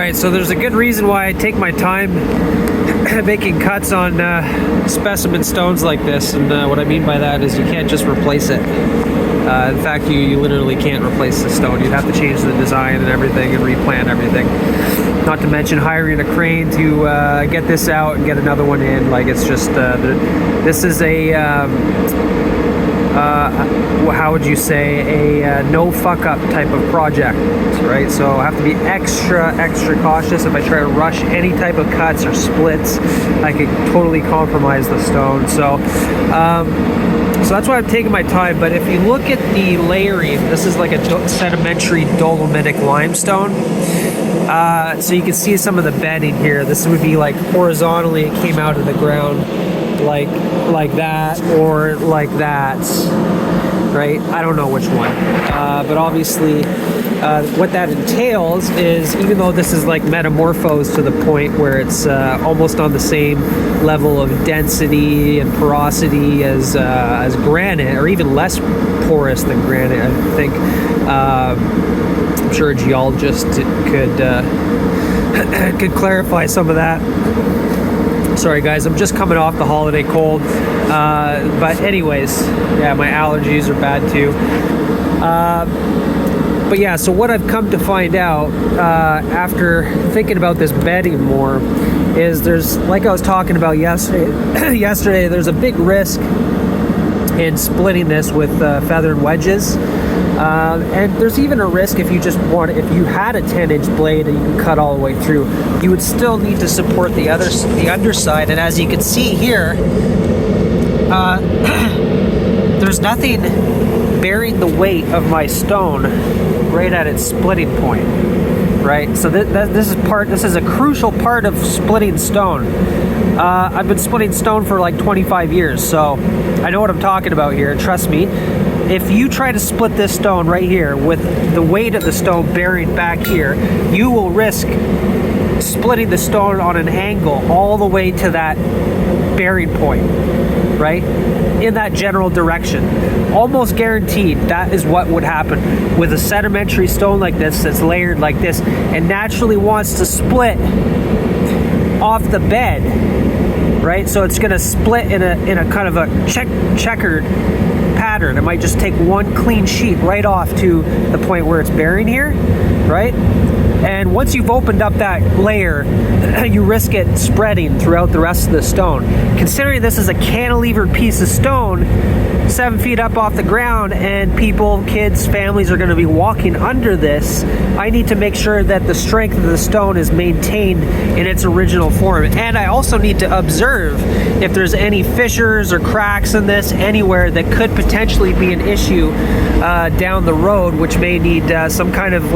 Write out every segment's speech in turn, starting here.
Alright, so there's a good reason why I take my time making cuts on specimen stones like this, and what I mean by that is you can't just replace it. In fact, you literally can't replace the stone. You'd have to change the design and everything and replant everything. Not to mention hiring a crane to get this out and get another one in. Like, it's just, this is a, how would you say, a no fuck up type of project, right? So I have to be extra cautious. If I try to rush any type of cuts or splits, I could totally compromise the stone. So that's why I'm taking my time. But if you look at the layering, this is like a sedimentary dolomitic limestone. So you can see some of the bedding here. This would be like horizontally, it came out of the ground like that or like that, right? I don't know which one, but obviously what that entails is, even though this is like metamorphosed to the point where it's almost on the same level of density and porosity as granite, or even less porous than granite, I think. I'm sure a geologist could clarify some of that. Sorry guys, I'm just coming off the holiday cold, but anyways, yeah, my allergies are bad too. But yeah, so what I've come to find out after thinking about this bedding more is there's, like I was talking about yesterday, there's a big risk in splitting this with feather and wedges. And there's even a risk if you had a 10-inch blade and you can cut all the way through, you would still need to support the underside. And as you can see here, there's nothing bearing the weight of my stone right at its splitting point, right? So this is a crucial part of splitting stone. I've been splitting stone for like 25 years, so I know what I'm talking about here. Trust me. If you try to split this stone right here with the weight of the stone bearing back here, you will risk splitting the stone on an angle all the way to that bearing point, right? In that general direction. Almost guaranteed that is what would happen with a sedimentary stone like this that's layered like this and naturally wants to split off the bed, right? So it's going to split in a kind of a checkered pattern. It might just take one clean sheet right off to the point where it's bearing here, right? And once you've opened up that layer, you risk it spreading throughout the rest of the stone. Considering this is a cantilevered piece of stone, 7 feet up off the ground, and people, kids, families are going to be walking under this, I need to make sure that the strength of the stone is maintained in its original form. And I also need to observe if there's any fissures or cracks in this anywhere that could potentially be an issue down the road, which may need some kind of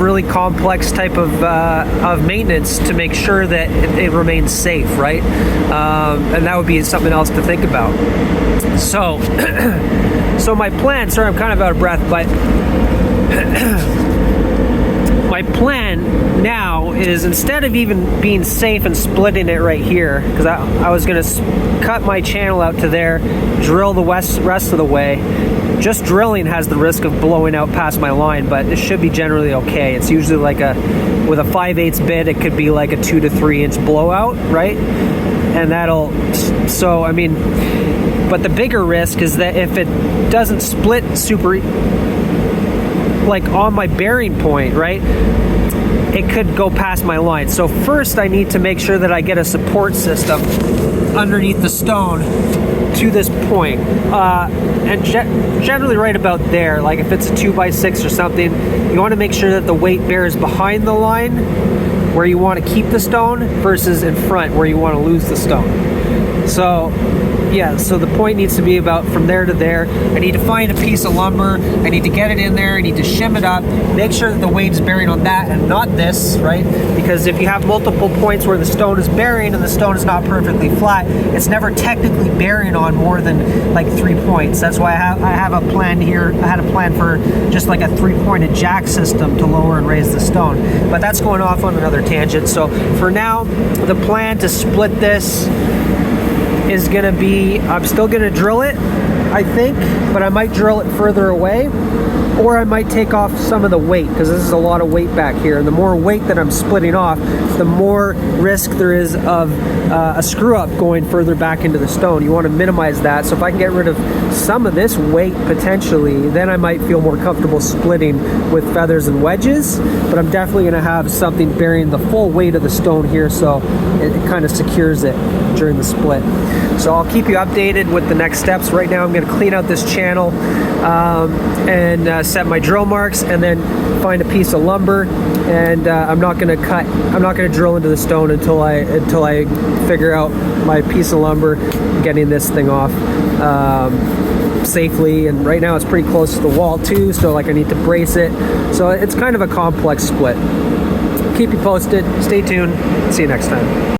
really complex type of maintenance to make sure that it remains safe, right? And that would be something else to think about. So my plan, sorry, I'm kind of out of breath, but my plan now is, instead of even being safe and splitting it right here, because I was going to cut my channel out to there, drill the rest of the way. Just drilling has the risk of blowing out past my line, but it should be generally okay. It's usually like with a 5/8 bit, it could be like a 2 to 3 inch blowout, right? And so I mean, but the bigger risk is that if it doesn't split super, like on my bearing point, right, it could go past my line. So first I need to make sure that I get a support system underneath the stone to this point, and generally right about there. Like if it's a 2x6 or something, you want to make sure that the weight bears behind the line where you want to keep the stone versus in front where you want to lose the stone. So yeah, so the point needs to be about from there to there. I need to find a piece of lumber, I need to get it in there, I need to shim it up, make sure that the weight is bearing on that and not this, right? Because if you have multiple points where the stone is bearing and the stone is not perfectly flat, it's never technically bearing on more than like 3 points. That's why I have a plan here. I had a plan for just like a 3-pointed jack system to lower and raise the stone, but that's going off on another tangent. So for now, the plan to split this is gonna be, I'm still gonna drill it, I think, but I might drill it further away, or I might take off some of the weight, because this is a lot of weight back here, and the more weight that I'm splitting off, the more risk there is of a screw up going further back into the stone. You want to minimize that. So if I can get rid of some of this weight potentially, then I might feel more comfortable splitting with feathers and wedges, but I'm definitely going to have something bearing the full weight of the stone here, so it kind of secures it during the split. So I'll keep you updated with the next steps. Right now I'm going to clean out this channel and set my drill marks, and then find a piece of lumber, and I'm not going to drill into the stone until I figure out my piece of lumber, getting this thing off safely. And right now it's pretty close to the wall too, so like I need to brace it, so it's kind of a complex split. Keep you posted, stay tuned, see you next time.